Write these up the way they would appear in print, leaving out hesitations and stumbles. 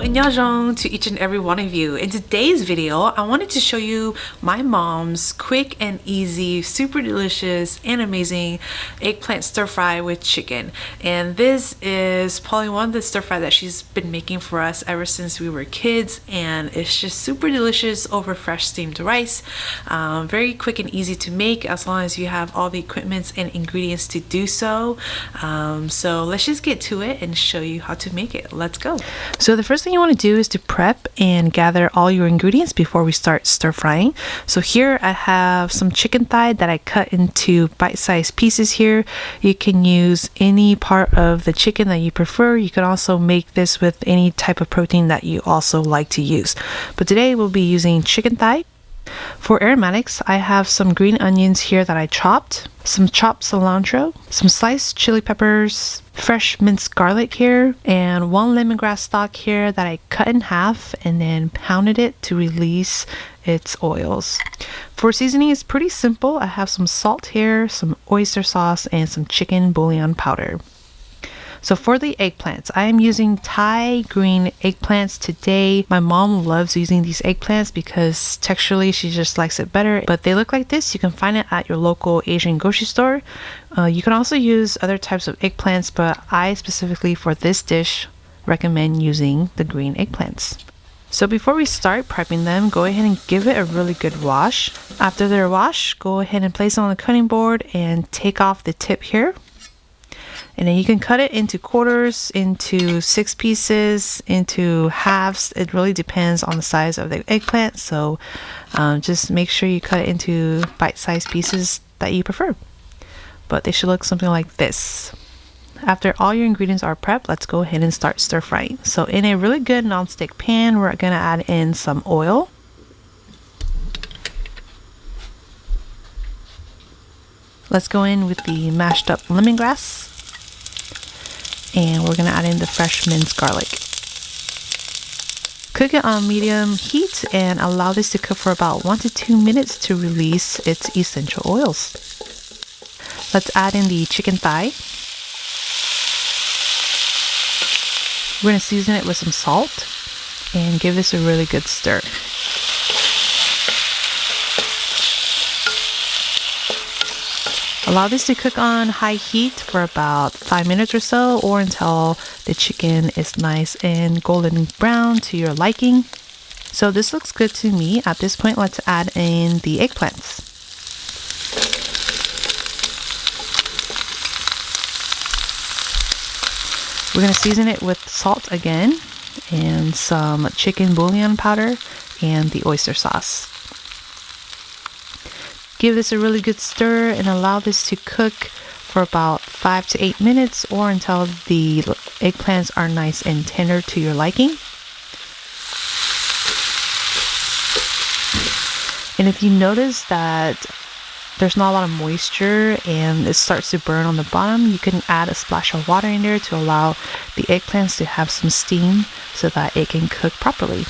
Annyeonghaseyo to each and every one of you. In today's video, I wanted to show you my mom's quick and easy, super delicious and amazing eggplant stir fry with chicken. And this is probably one of the stir fry that she's been making for us ever since we were kids, and it's just super delicious over fresh steamed rice. Very quick and easy to make as long as you have all the equipment and ingredients to do so. So let's just get to it and show you how to make it. Let's go. So the first thing you want to do is to prep and gather all your ingredients before we start stir frying. So here I have some chicken thigh that I cut into bite-sized pieces here. You can use any part of the chicken that you prefer. You can also make this with any type of protein that you also like to use. But today we'll be using chicken thigh. For aromatics, I have some green onions here that I chopped, some chopped cilantro, some sliced chili peppers, fresh minced garlic here, and 1 lemongrass stalk here that I cut in half and then pounded it to release its oils. For seasoning, it's pretty simple. I have some salt here, some oyster sauce, and some chicken bouillon powder. So for the eggplants, I am using Thai green eggplants today. My mom loves using these eggplants because texturally she just likes it better. But they look like this. You can find it at your local Asian grocery store. You can also use other types of eggplants, but I specifically for this dish recommend using the green eggplants. So before we start prepping them, go ahead and give it a really good wash. After they're washed, go ahead and place it on the cutting board and take off the tip here. And then you can cut it into quarters, into 6 pieces, into halves. It really depends on the size of the eggplant. So just make sure you cut it into bite-sized pieces that you prefer. But they should look something like this. After all your ingredients are prepped, let's go ahead and start stir frying. So in a really good non-stick pan, we're going to add in some oil. Let's go in with the mashed up lemongrass. And we're going to add in the fresh minced garlic. Cook it on medium heat and allow this to cook for about 1 to 2 minutes to release its essential oils. Let's add in the chicken thigh. We're going to season it with some salt and give this a really good stir. Allow this to cook on high heat for about 5 minutes or so, or until the chicken is nice and golden brown to your liking. So this looks good to me. At this point, let's add in the eggplants. We're going to season it with salt again and some chicken bouillon powder and the oyster sauce. Give this a really good stir and allow this to cook for about 5 to 8 minutes or until the eggplants are nice and tender to your liking. And if you notice that there's not a lot of moisture and it starts to burn on the bottom, you can add a splash of water in there to allow the eggplants to have some steam so that it can cook properly.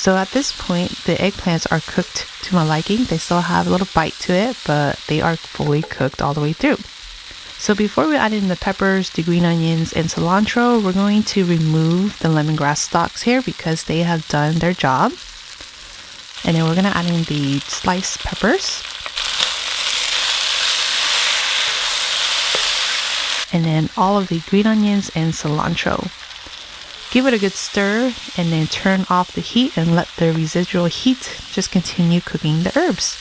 So at this point, the eggplants are cooked to my liking. They still have a little bite to it, but they are fully cooked all the way through. So before we add in the peppers, the green onions, and cilantro, we're going to remove the lemongrass stalks here because they have done their job. And then we're going to add in the sliced peppers. And then all of the green onions and cilantro. Give it a good stir and then turn off the heat and let the residual heat just continue cooking the herbs.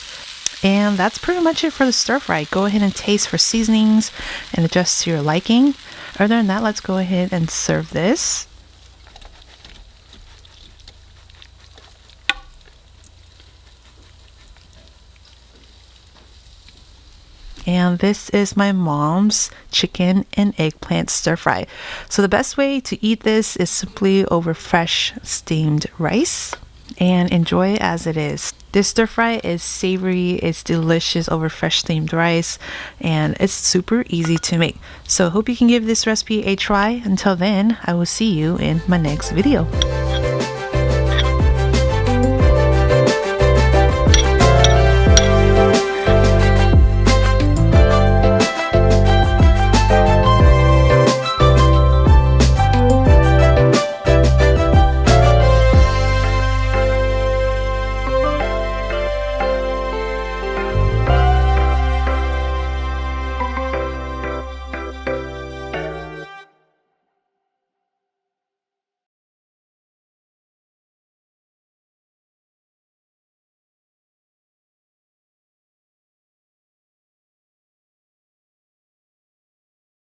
And that's pretty much it for the stir fry. Go ahead and taste for seasonings and adjust to your liking. Other than that, let's go ahead and serve this. And this is my mom's chicken and eggplant stir fry. So the best way to eat this is simply over fresh steamed rice and enjoy it as it is. This stir fry is savory, it's delicious over fresh steamed rice, and it's super easy to make. So hope you can give this recipe a try. Until then, I will see you in my next video.